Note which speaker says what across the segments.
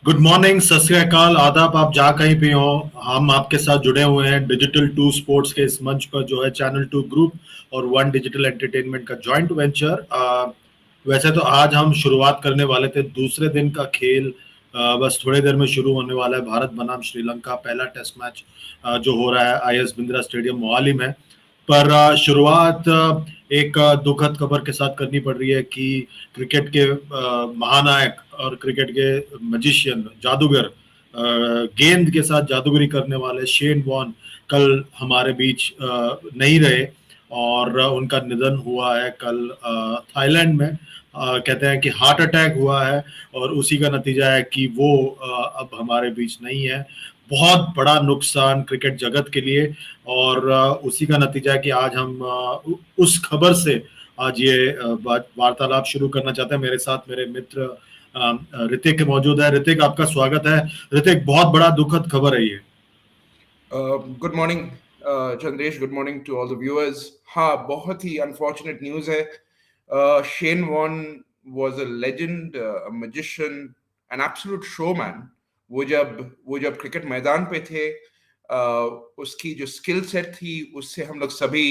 Speaker 1: Good morning, सत श्री अकाल, आदाब। आप जहाँ कहीं भी हो, हम आपके साथ जुड़े हुए हैं डिजिटल टू स्पोर्ट्स के इस मंच पर, जो है चैनल टू ग्रुप और वन डिजिटल एंटरटेनमेंट का जॉइंट वेंचर। वैसे तो आज हम शुरुआत करने वाले थे दूसरे दिन का खेल। बस थोड़ी देर में शुरू होने वाला है भारत बनाम श्रीलंका पहला टेस्ट मैच, जो हो रहा है IS बिंद्रा स्टेडियम मोहाली में। पर शुरुआत एक दुखद खबर के साथ करनी पड़ रही है कि क्रिकेट के महानायक और क्रिकेट के मजिशियन, जादूगर, गेंद के साथ जादूगरी करने वाले शेन वॉर्न कल हमारे बीच नहीं रहे। और उनका निधन हुआ है कल थाईलैंड में। कहते हैं कि हार्ट अटैक हुआ है और उसी का नतीजा है कि वो अब हमारे बीच नहीं है। बहुत बड़ा नुकसान क्रिकेट जगत के लिए। और उसी का नतीजा है कि आज हम उस खबर से आज ये वार्तालाप शुरू करना चाहते हैं। मेरे साथ मेरे मित्र ऋतिक मौजूद है। ऋतिक, आपका स्वागत है। ऋतिक, बहुत बड़ा दुखद खबर है ये।
Speaker 2: Good morning Chandresh, good morning to all the viewers. हाँ, बहुत ही अनफॉर्चुनेट न्यूज़ है। Shane Warne was a legend, a magician, an absolute showman. वो जब क्रिकेट मैदान पे थे, उसकी जो स्किल सेट थी उससे हम लोग सभी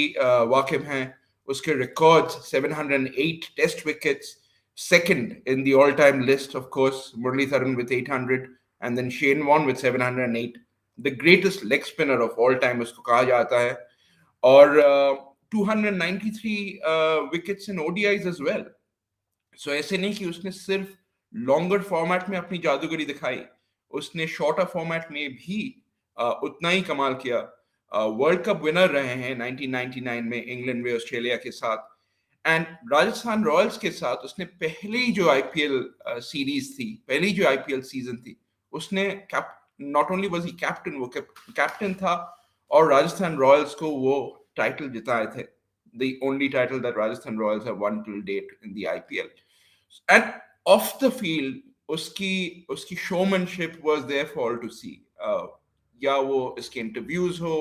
Speaker 2: वाकिफ हैं। उसके records 708 test wickets, second in the all-time list, of course, Muralitharan with 800, and then Shane Warne with 708. The greatest leg spinner of all time उसको कहा जाता है। और 293 wickets in ODIs as well. So ऐसे नहीं कि उसने सिर्फ लॉन्गर फॉर्मेट में अपनी जादूगरी दिखाई, उसने शॉर्टर फॉर्मेट में भी उतना ही कमाल किया। वर्ल्ड कप विनर रहे हैं 1999 में इंग्लैंड में ऑस्ट्रेलिया के साथ, एंड राजस्थान रॉयल्स के साथ उसने पहली जो आईपीएल सीरीज थी, पहली जो आईपीएल सीजन थी, उसने not only was he captain, वो कैप्टन था और राजस्थान रॉयल्स को वो टाइटल जिताए थे, the only title that Rajasthan Royals have won till date in the IPL. And off the field, उसकी showmanship was there for all to see. या वो इसके इंटरव्यूज हो,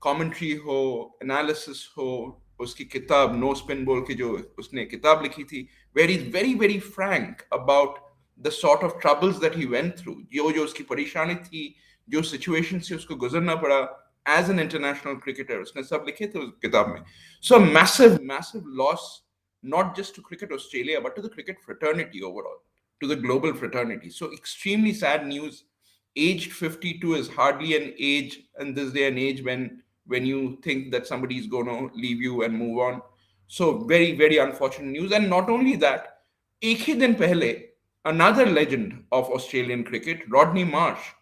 Speaker 2: कमेंट्री हो, एनालिसिस हो, उसकी किताब नो स्पिन बॉल की जो उसने किताब लिखी थी, where is very very frank about the sort of troubles that he went through, जो उसकी परेशानी थी, जो सिचुएशन से उसको गुजरना पड़ा एज एन इंटरनेशनल क्रिकेटर, उसने सब लिखे थे उस किताब में। सो massive massive loss, not just to cricket Australia, but to the cricket fraternity overall, to the global fraternity. So extremely sad news. Aged 52 is hardly an age in this day and age when you think that somebody is going to leave you and move on. So very very unfortunate news. And not only that, एक ही दिन पहले another legend of Australian cricket, Rodney Marsh,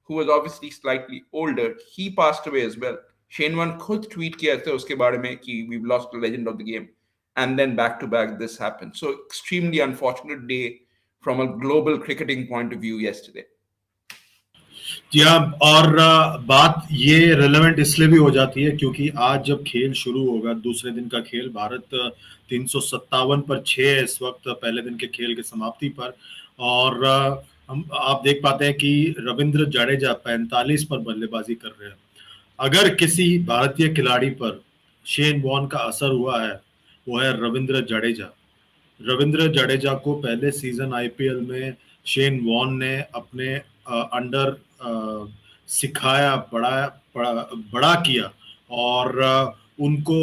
Speaker 2: who was obviously slightly older, he passed away as well. Shane Warne खुद tweet किया था उसके बारे में कि we've lost a legend of the game, and then back to back this happened. So extremely unfortunate day from a global cricketing point of view yesterday.
Speaker 1: जी हाँ। और बात ये रेलेवेंट इसलिए भी हो जाती है क्योंकि आज जब खेल शुरू होगा, दूसरे दिन का खेल, भारत 357 पर 6 इस वक्त पहले दिन के खेल की समाप्ति पर। और हम आप देख पाते हैं कि रविंद्र जडेजा 45 पर बल्लेबाजी कर रहे हैं। अगर किसी भारतीय खिलाड़ी पर शेन वॉर्न का असर हुआ है, वो है रविंद्र जडेजा। रविंद्र जडेजा को पहले सीजन आईपीएल में शेन वॉर्न ने अपने अंडर सिखाया, बड़ा किया और उनको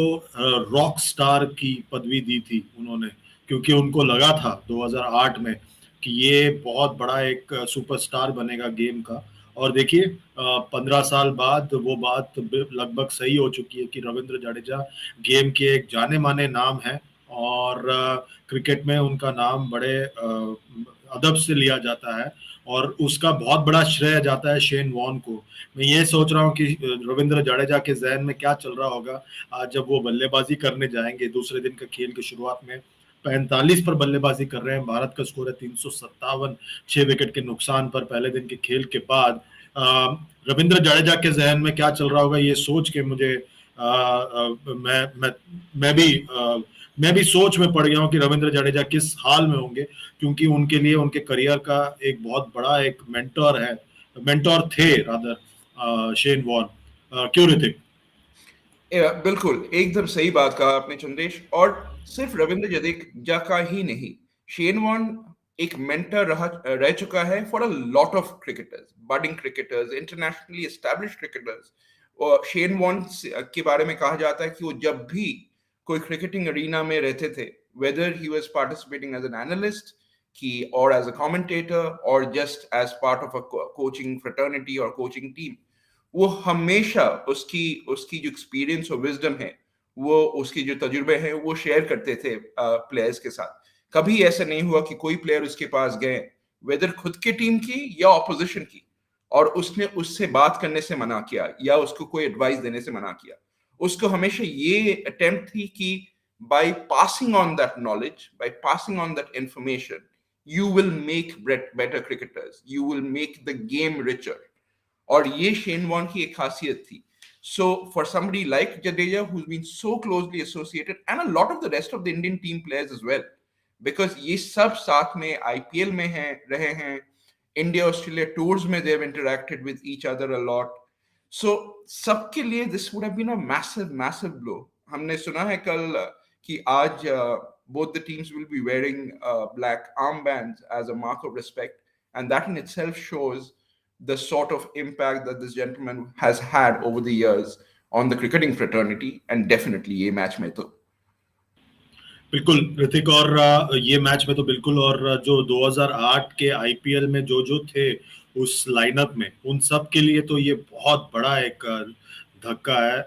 Speaker 1: रॉक स्टार की पदवी दी थी उन्होंने, क्योंकि उनको लगा था 2008 में कि ये बहुत बड़ा एक सुपरस्टार बनेगा गेम का। और देखिए 15 साल बाद वो बात लगभग सही हो चुकी है कि रविंद्र जडेजा गेम के एक जाने माने नाम है और क्रिकेट में उनका नाम बड़े अदब से लिया जाता है और उसका बहुत बड़ा श्रेय जाता है शेन वॉर्न को। मैं ये सोच रहा हूँ कि रविंद्र जडेजा के जहन में क्या चल रहा होगा आज जब वो बल्लेबाजी करने जाएंगे दूसरे दिन का खेल की शुरुआत में। 45 पर बल्लेबाजी कर रहे हैं, भारत का स्कोर है 357, 6 विकेट के नुकसान पर पहले दिन के खेल के बाद। रविंद्र जडेजा के जहन में क्या चल रहा होगा ये सोच के मुझे मैं भी सोच में पड़ गया हूँ कि रविंद्र जडेजा किस हाल में होंगे, क्योंकि उनके लिए उनके करियर का एक बहुत बड़ा एक मेंटोर थे रादर शेन वॉर्न। क्यों ऋतिक?
Speaker 2: बिल्कुल एकदम सही बात कहा आपने चंदेश। और सिर्फ रविंद्र जडेजा का ही नहीं, शेन वॉर्न एक मेंटर रह चुका है for a lot of cricketers, budding cricketers, internationally established cricketers. और शेन वॉर्न के बारे में कहा जाता है कि वो जब भी कोई क्रिकेटिंग अरीना में रहते थे, whether he was participating as an analyst की और एज अ कमेंटेटर और just as part of a coaching fraternity और कोचिंग टीम, वो हमेशा उसकी उसकी जो एक्सपीरियंस और विजडम है, वो उसकी जो तजुर्बे हैं, वो शेयर करते थे प्लेयर्स के साथ। कभी ऐसा नहीं हुआ कि कोई प्लेयर उसके पास गए, वेदर खुद की टीम की या ऑपोजिशन की, और उसने उससे बात करने से मना किया या उसको कोई एडवाइस देने से मना किया। उसको हमेशा ये अटेम्प्ट थी कि by passing on that knowledge, by passing on that information, you will make better cricketers, you will make the game richer. और ये शेन वॉर्न की एक खासियत थी. So for somebody like Jadeja, who's been so closely associated, and a lot of the rest of the Indian team players as well, because ये सब साथ में IPL में हैं, रहे हैं, इंडिया ऑस्ट्रेलिया टूर्स में they have interacted with each other a lot. So सबके लिए this would have been a massive blow. हमने सुना है कल कि आज both the teams will be wearing black armbands as a mark of respect, and that in itself shows the sort of impact that this gentleman has had over the years on the cricketing fraternity, and definitely ये match में तो
Speaker 1: बिल्कुल ऋतिक, और ये match में तो बिल्कुल, और जो 2008 के आईपीएल में जो जो थे उस लाइनअप में, उन सब के लिए तो ये बहुत बड़ा एक धक्का है,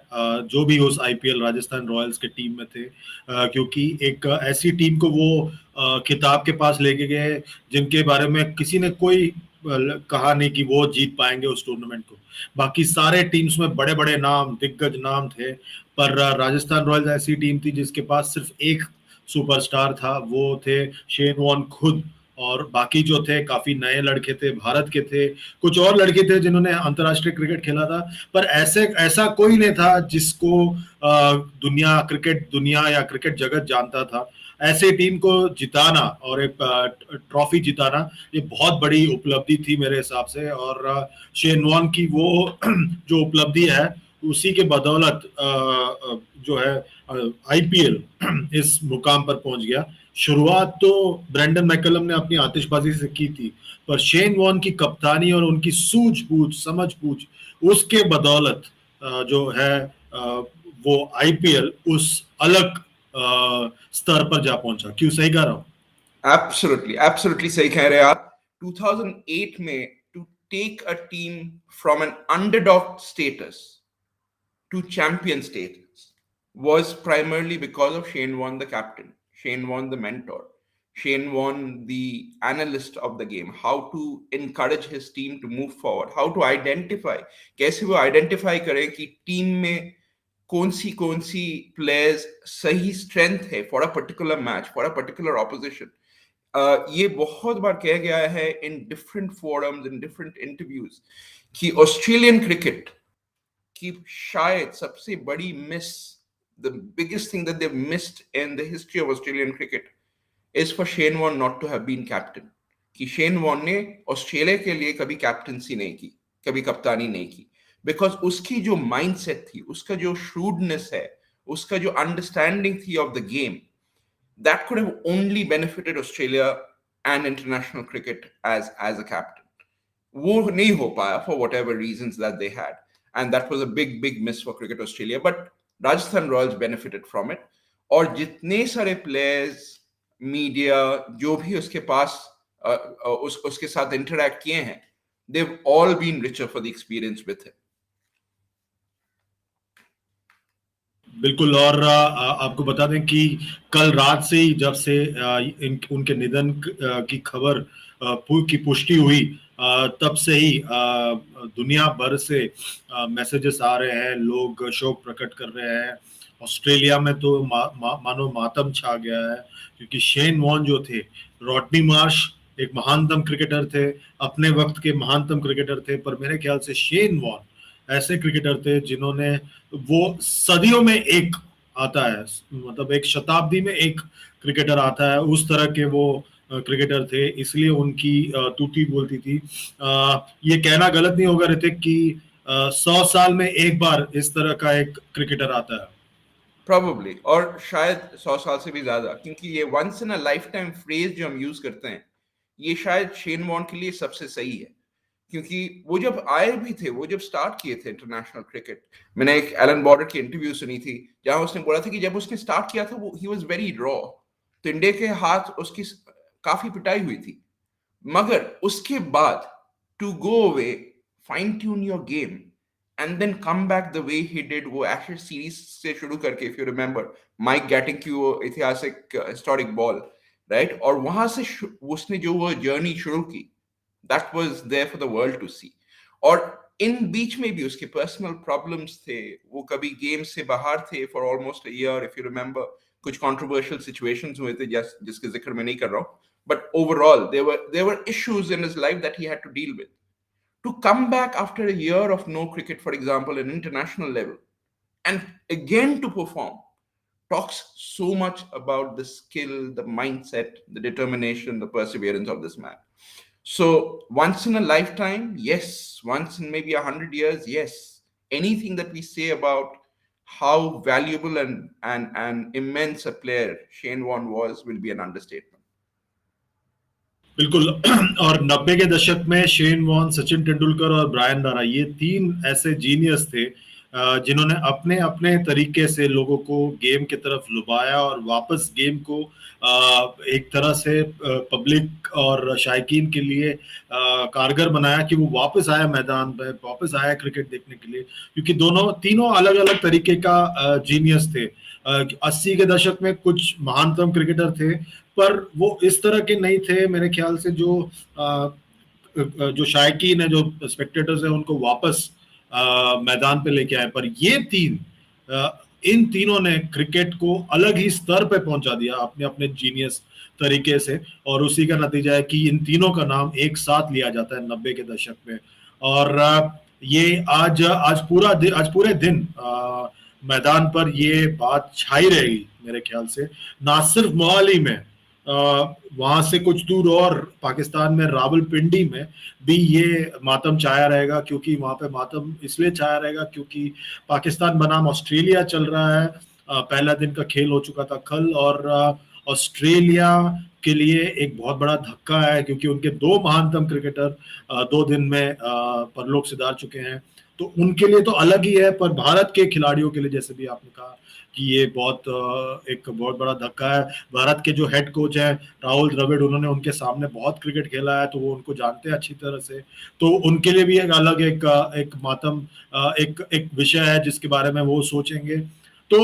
Speaker 1: जो भी उस आईपीएल राजस्थान रॉयल्स के टीम में थे, क्योंकि एक ऐसी टीम को वो खिताब के पास लेके गए जिनके बारे में किसी ने कोई कहा नहीं कि वो जीत पाएंगे उस टूर्नामेंट को। बाकी सारे टीम्स में बड़े बड़े नाम, दिग्गज नाम थे, पर राजस्थान रॉयल्स ऐसी टीम थी जिसके पास सिर्फ एक सुपरस्टार था, वो थे शेन वॉर्न खुद, और बाकी जो थे काफी नए लड़के थे, भारत के थे, कुछ और लड़के थे जिन्होंने अंतर्राष्ट्रीय क्रिकेट खेला था, पर ऐसा कोई नहीं था जिसको दुनिया या क्रिकेट जगत जानता था। ऐसे टीम को जिताना और एक ट्रॉफी जिताना, ये बहुत बड़ी उपलब्धि थी मेरे हिसाब से, और शेन वॉर्न की वो जो उपलब्धि है उसी के बदौलत जो है आईपीएल इस मुकाम पर पहुंच गया। शुरुआत तो ब्रेंडन मैकलम ने अपनी आतिशबाजी से की थी, पर शेन वॉर्न की कप्तानी और उनकी सूझबूझ, समझबूझ, उसके बदौलत जो है वो आईपीएल उस अलग स्तर पर जा पहुंचा। क्यों सही कह रहा हूं?
Speaker 2: एब्सोल्युटली सही कह रहे हैं आप। 2008 में to take a team from an underdog status to champion status was primarily because of Shane Warne, the captain, Shane Warne, the mentor, Shane Warne, the analyst of the game, how to encourage his team to move forward, how to identify, कैसे वो identify करें कि team में कौन सी players सही strength है for a particular match, for a particular opposition. ये बहुत बार कहा गया है in different forums, in different interviews कि Australian cricket की शायद सबसे बड़ी miss, the biggest thing that they've missed in the history of Australian cricket is for Shane Warne not to have been captain. कि शेन वॉर्न ने Australia के लिए कभी कैप्टनसी नहीं की, कभी कप्तानी नहीं की, बिकॉज उसकी जो माइंडसेट थी, उसका जो shrewdness है, उसका जो अंडरस्टैंडिंग थी of the game, that could have only benefited Australia and international cricket as a captain. वो नहीं हो पाया for whatever reasons that they had, and that was a big miss for Cricket Australia, but Rajasthan Royals benefited from it. और जितने सारे players, media, जो भी उसके पास उसके साथ इंटरैक्ट किए हैं, they've all been richer for the experience with him.
Speaker 1: बिल्कुल, और आपको बता दें कि कल रात से ही जब से उनके निधन की खबर की पुष्टि हुई, तब से ही दुनिया भर से मैसेजेस आ रहे हैं, लोग शोक प्रकट कर रहे हैं। ऑस्ट्रेलिया में तो मानो मातम छा गया है, क्योंकि शेन वॉर्न जो थे, रॉडनी मार्श एक महानतम क्रिकेटर थे, अपने वक्त के महानतम क्रिकेटर थे, पर मेरे ख्याल से शेन वॉर्न ऐसे क्रिकेटर थे जिन्होंने, वो सदियों में एक आता है, मतलब एक शताब्दी में एक क्रिकेटर आता है, उस तरह के वो क्रिकेटर थे, इसलिए उनकी तूती बोलती थी। ये कहना गलत नहीं होगा ऋतिक कि 100 साल में एक बार इस तरह का एक क्रिकेटर आता है।
Speaker 2: Probably, और शायद 100 साल से भी ज्यादा, क्योंकि ये once in a lifetime phrase जो हम यूज करते हैं ये शायद शेन वॉर्न के लिए सबसे सही है, क्योंकि वो जब आए भी थे, वो जब स्टार्ट किए थे इंटरनेशनल क्रिकेट, मैंने एक एलन बॉर्डर की इंटरव्यू सुनी थी जहां उसने बोला था कि जब उसने स्टार्ट किया था वो ही वाज वेरी रॉ, तो इंडिया के हाथ उसकी काफी पिटाई हुई थी, मगर उसके बाद to go away, fine tune your game and then come back the way he did, वो एशेज सीरीज से शुरू करके, if you remember Mike Gatting की वो ऐतिहासिक हिस्टोरिक बॉल, राइट, और वहां से उसने जो वो जर्नी शुरू की, that was there for the world to see. और इन बीच में भी उसके पर्सनल प्रॉब्लम्स थे, वो कभी गेम से बाहर थे for almost a year, if you remember कुछ कंट्रोवर्शियल सिचुएशंस हुए थे जिसके जिक्र मैं नहीं कर रहा हूं, but overall there were issues in his life that he had to deal with. To come back after a year of no cricket, for example, an international level, and again to perform, talks so much about the skill, the mindset, the determination, the perseverance of this man. So once in a lifetime, yes. Once in maybe 100 years, yes. Anything that we say about how valuable and immense a player Shane Warne was will be an understatement.
Speaker 1: बिल्कुल। और 90 के दशक में Shane Warne, Sachin Tendulkar और Brian Lara, ये तीन ऐसे genius थे जिन्होंने अपने अपने तरीके से लोगों को गेम की तरफ लुभाया और वापस गेम को एक तरह से पब्लिक और शायकीन के लिए कारगर बनाया कि वो वापस आया मैदान पे, वापस आया क्रिकेट देखने के लिए, क्योंकि दोनों तीनों अलग अलग तरीके का जीनियस थे। 80 के दशक में कुछ महानतम क्रिकेटर थे, पर वो इस तरह के नहीं थे मेरे ख्याल से, जो शायकीन है, जो स्पेक्टेटर्स है, उनको वापस मैदान पे लेके आए। पर ये तीन, इन तीनों ने क्रिकेट को अलग ही स्तर पे पहुंचा दिया अपने अपने जीनियस तरीके से, और उसी का नतीजा है कि इन तीनों का नाम एक साथ लिया जाता है 90 के दशक में। और ये आज पूरे दिन मैदान पर ये बात छाई रहेगी मेरे ख्याल से, ना सिर्फ मोहाली में, वहां से कुछ दूर और पाकिस्तान में रावलपिंडी में भी ये मातम छाया रहेगा, क्योंकि वहां पे मातम इसलिए छाया रहेगा क्योंकि पाकिस्तान बनाम ऑस्ट्रेलिया चल रहा है। पहला दिन का खेल हो चुका था कल, और ऑस्ट्रेलिया के लिए एक बहुत बड़ा धक्का है, क्योंकि उनके दो महानतम क्रिकेटर 2 दिन में परलोक सिधार चुके हैं। तो उनके लिए तो अलग ही है, पर भारत के खिलाड़ियों के लिए, जैसे भी आपने कहा, कि ये एक बहुत बड़ा धक्का है। भारत के जो हेड कोच हैं राहुल द्रविड़, उन्होंने उनके सामने बहुत क्रिकेट खेला है, तो वो उनको जानते हैं अच्छी तरह से। तो उनके लिए भी एक अलग एक मातम, एक एक विषय है जिसके बारे में वो सोचेंगे। तो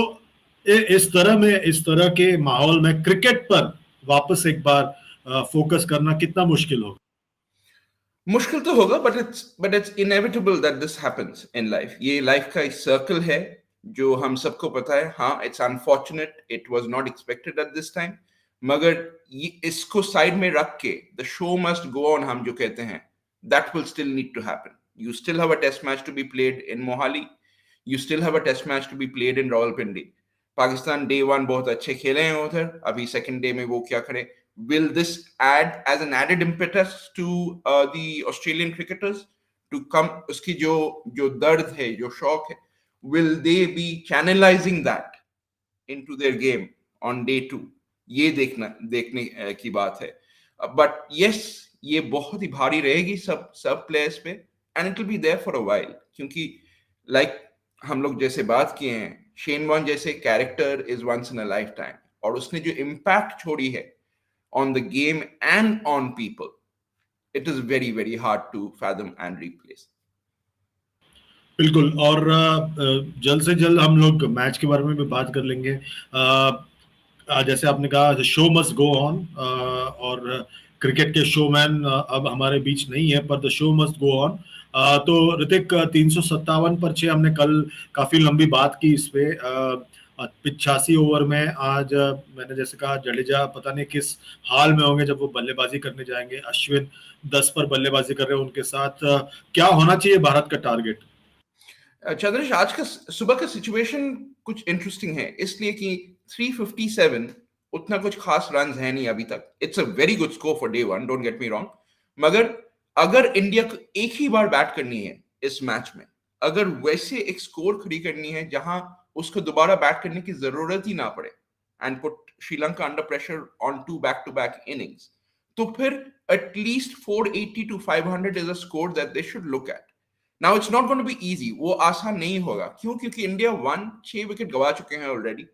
Speaker 1: इस तरह के माहौल में क्रिकेट पर वापस एक बार फोकस करना कितना मुश्किल होगा।
Speaker 2: मुश्किल तो होगा, but it's inevitable that this happens in life. ये लाइफ का एक सर्कल है जो हम सबको पता है। हाँ, it's unfortunate, it was not expected at this time, मगर ये इसको साइड में रख के the show must go on, हम जो कहते हैं, that will still need to happen. You still have a test match to be played in Mohali, you still have a test match to be played in Rawalpindi. Pakistan day one बहुत अच्छे खेले हैं उधर, अभी सेकंड डे में वो क्या करें? Will this add as an added impetus to the Australian cricketers to come? उसकी जो दर्द है, जो शौक है, will they be channelizing that into their game on day 2? ये देखने की बात है। But yes, ये बहुत ही भारी रहेगी सब प्लेयर्स पे, and it will be there for a while, क्योंकि like हम लोग जैसे बात किए हैं, शेन वॉर्न जैसे character is once in a lifetime, और उसने जो इम्पैक्ट छोड़ी है on the game and on people, it is very, very hard to fathom and replace.
Speaker 1: बिल्कुल। और जल्द से जल्द हम लोग मैच के बारे में भी बात कर लेंगे। जैसे आपने कहा, शो मस्ट गो ऑन, और क्रिकेट के शोमैन अब हमारे बीच नहीं है, पर the show must go on. तो ऋतिक, 357 पर 6 हमने कल काफी लंबी बात की इस पे। 85 ओवर में आज मैंने जैसे कहा, जडेजा पता नहीं किस हाल में होंगे जब वो बल्लेबाजी करने जाएंगे। अश्विन 10 पर बल्लेबाजी कर रहे हैं उनके साथ। क्या होना चाहिए भारत का टारगेट?
Speaker 2: चंद्रेश, आज का सुबह का सिचुएशन कुछ इंटरेस्टिंग है, इसलिए कि 357 उतना कुछ खास रन है नहीं अभी तक। It's a very good score for day one, don't get me wrong, मगर अगर इंडिया को एक ही बार बैट करनी है इस मैच में, अगर वैसे एक स्कोर खड़ी करनी है जहां उसको दोबारा बैट करने की जरूरत ही ना पड़े, and put Sri Lanka under pressure on 2 back-to-back innings, तो फिर at least 480 to 500 is a score that they should look at. Now it's not going to be easy. वो आसान नहीं होगा. क्यों? क्योंकि इंडिया 6 विकेट गवा चुके हैं ऑलरेडी.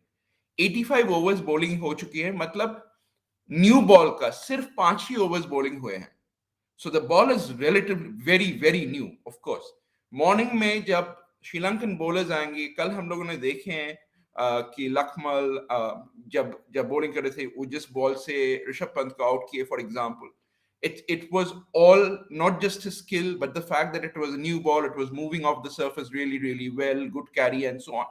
Speaker 2: 85 ओवर्स बॉलिंग हो चुकी है, मतलब न्यू बॉल का सिर्फ 5 ही ओवर्स बॉलिंग हुए हैं. So the ball is relatively very new, of course. Morning में जब श्रीलंकन बॉलर्स आएंगे, कल हम लोगों ने देखे हैं कि लखमल जब जब बॉलिंग कर रहे थे, वो जिस बॉल से ऋषभ पंत को आउट किए, for example, it was all not just his skill, but the fact that it was a new ball, it was moving off the surface really well, good carry and so on.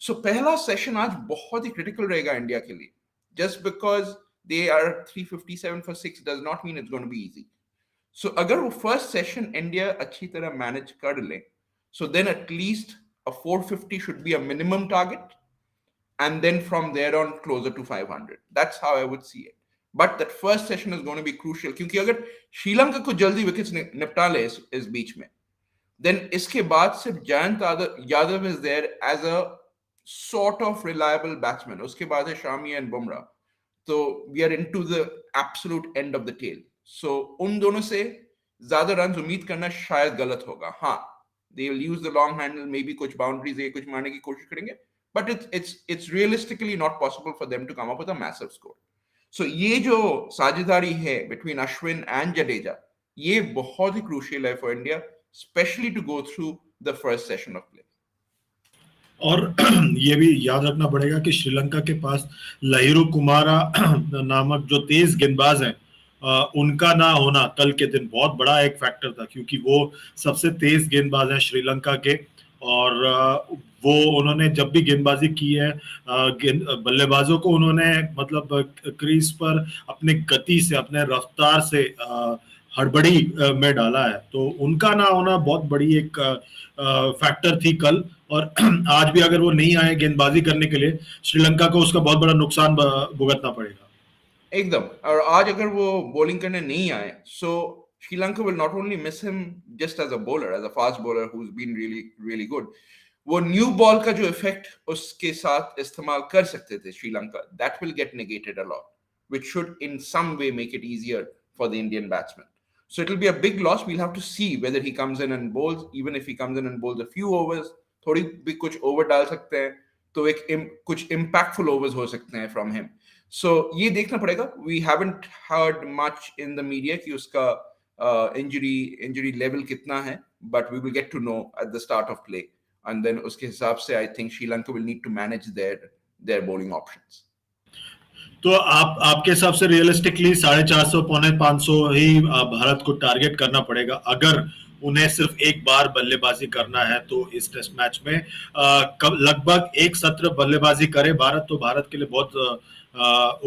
Speaker 2: So पहला session आज बहुत ही critical रहेगा India के लिए. Just because they are 357 for 6 does not mean it's going to be easy. So अगर वो first session India अच्छी तरह मैनेज कर ले, so then at least a 450 should be a minimum target, and then from there on closer to 500. That's how I would see it. But that first session is going to be crucial, क्योंकि अगर श्रीलंका को जल्दी wickets निपटा ले इस बीच में, then इसके बाद सिर्फ Jayant Yadav is there as a sort of reliable batsman. उसके बाद है शामी and बुमराह. तो we are into the absolute end of the tail. So उन दोनों से ज्यादा रन उम्मीद करना शायद गलत होगा. हाँ, they will use the long handle, maybe कुछ बाउंड्रीज है, कुछ मारने की कोशिश करेंगे, but it's realistically not possible for them to come up with a massive score. So ये जो साझेदारी है between Ashwin and Jadeja, ये बहुत ही crucial है for India, especially to go through the first session of play.
Speaker 1: और ये भी याद रखना पड़ेगा कि श्रीलंका के पास लहिरू कुमारा नामक जो तेज गेंदबाज हैं, उनका ना होना कल के दिन बहुत बड़ा एक फैक्टर था, क्योंकि वो सबसे तेज गेंदबाज हैं श्रीलंका के. और वो उन्होंने जब भी गेंदबाजी की है, बल्लेबाजों को उन्होंने मतलब क्रीज पर अपने गति से, अपने रफ्तार से हड़बड़ी में डाला है. तो उनका ना होना बहुत बड़ी एक फैक्टर थी कल. और आज भी अगर वो नहीं आए गेंदबाजी करने के लिए, श्रीलंका को उसका बहुत बड़ा नुकसान भुगतना पड़ेगा.
Speaker 2: एकदम. और आज अगर वो बॉलिंग करने नहीं आए, so Sri Lanka will not only miss him just as a bowler, as a fast bowler who has been really good. वो न्यू बॉल का जो इफेक्ट उसके साथ इस्तेमाल कर सकते थे Sri Lanka, that will get negated a lot, which should in some way make it easier for the Indian batsman. So it will be a big loss. We'll have to see whether he comes in and bowls. Even if he comes in and bowls a few overs, थोड़ी भी कुछ over डाल सकते हैं, तो एक कुछ impactful overs हो सकते हैं from him. So ये देखना पड़ेगा. We haven't heard much in the media कि उसका injury level कितना है, but we will get to know at the start of play. And then उसके हिसाब से I think Sri Lanka will need to manage their bowling options.
Speaker 1: तो आपके हिसाब से रियलिस्टिकली 450 550 ही भारत को टारगेट करना पड़ेगा अगर उन्हें सिर्फ एक बार बल्लेबाजी करना है. तो इस टेस्ट मैच में लगभग एक सत्र बल्लेबाजी करे भारत, तो भारत के लिए बहुत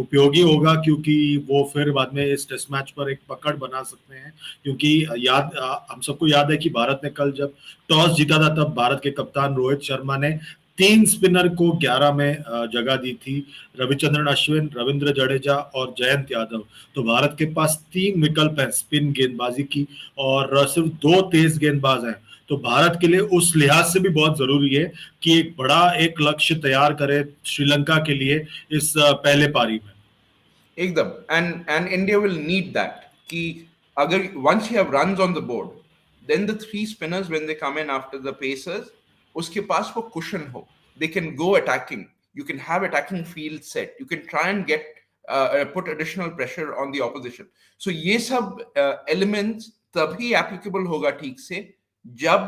Speaker 1: उपयोगी होगा, क्योंकि वो फिर बाद में इस टेस्ट मैच पर एक पकड़ बना सकते हैं. क्योंकि हम सबको याद है कि भारत ने कल जब टॉस जीता था, तब भारत के कप्तान रोहित शर्मा ने 3 स्पिनर को 11 में जगह दी थी, रविचंद्रन अश्विन, रविंद्र जडेजा और जयंत यादव. तो भारत के पास 3 विकल्प हैं स्पिन गेंदबाजी की, और सिर्फ 2 तेज गेंदबाज हैं. तो भारत के लिए उस लिहाज से भी बहुत जरूरी है कि एक बड़ा एक लक्ष्य तैयार करे श्रीलंका के लिए इस पहले पारी में.
Speaker 2: एकदम. and India will need that कि अगर once you have runs on the board, then the 3 spinners when they come in after the pacers, उसके पास वो cushion हो, they can go attacking, you can have attacking field set, you can try and get put additional pressure on the opposition. So ये सब elements तभी applicable होगा ठीक से जब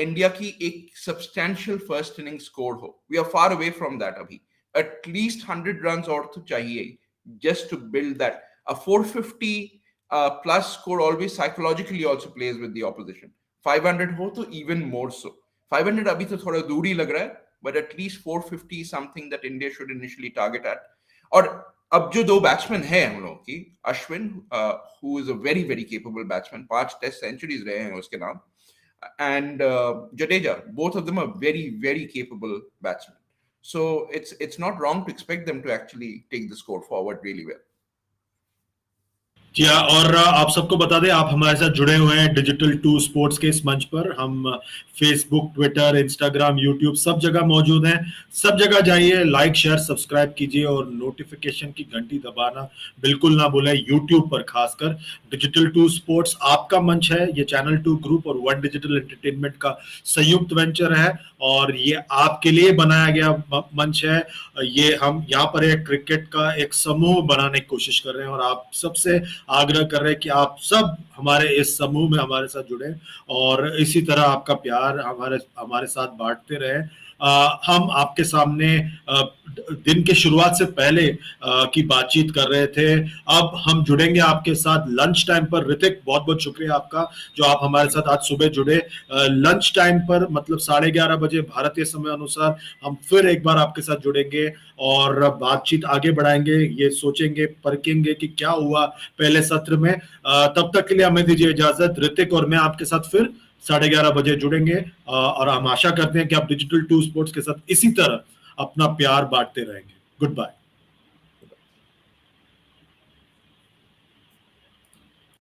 Speaker 2: इंडिया की एक सब्सटैंशियल फर्स्ट इनिंग स्कोर हो. We are far away from that अभी. एटलीस्ट 100 रन और तो चाहिए just to build that. A 450 plus score always psychologically also plays with the opposition. 500 हो तो even more so. 500 अभी तो थोड़ा दूरी लग रहा है, but at least 450 is something that India should initially target at. और अब जो 2 बैट्समैन हैं हम लोगों की, Ashwin who is a very capable batsman, 5 test centuries रहे हैं उसके नाम, and Jadeja, both of them are very capable batsmen. So it's not wrong to expect them to actually take the score forward really well.
Speaker 1: जी हाँ, और आप सबको बता दें, आप हमारे साथ जुड़े हुए हैं डिजिटल टू स्पोर्ट्स के इस मंच पर। हम फेसबुक, ट्विटर, इंस्टाग्राम, यूट्यूब सब जगह मौजूद हैं। सब जगह जाइए, लाइक शेयर सब्सक्राइब कीजिए और नोटिफिकेशन की घंटी दबाना बिल्कुल ना भूलें, यूट्यूब पर खासकर। डिजिटल टू स्पोर्ट्स आपका मंच है, ये चैनल टू ग्रुप और वन डिजिटल एंटरटेनमेंट का संयुक्त वेंचर है, और ये आपके लिए बनाया गया मंच है। ये हम यहाँ पर एक क्रिकेट का एक समूह बनाने की कोशिश कर रहे हैं, और आप सबसे आग्रह कर रहे हैं कि आप सब हमारे इस समूह में हमारे साथ जुड़े और इसी तरह आपका प्यार हमारे हमारे साथ बांटते रहे। हम आपके सामने दिन के शुरुआत से पहले की बातचीत कर रहे थे। अब हम जुड़ेंगे आपके साथ लंच टाइम पर। ऋतिक, बहुत बहुत शुक्रिया आपका जो आप हमारे साथ आज सुबह जुड़े। लंच टाइम पर मतलब 11:30 बजे भारतीय समय अनुसार हम फिर एक बार आपके साथ जुड़ेंगे और बातचीत आगे बढ़ाएंगे, ये सोचेंगे परखेंगे कि क्या हुआ पहले सत्र में। तब तक के लिए हमें दीजिए इजाजत। ऋतिक और मैं आपके साथ फिर 11:30 बजे जुड़ेंगे, और हम आशा करते हैं कि आप डिजिटल टू स्पोर्ट्स के साथ इसी तरह अपना प्यार बांटते रहेंगे। Good bye.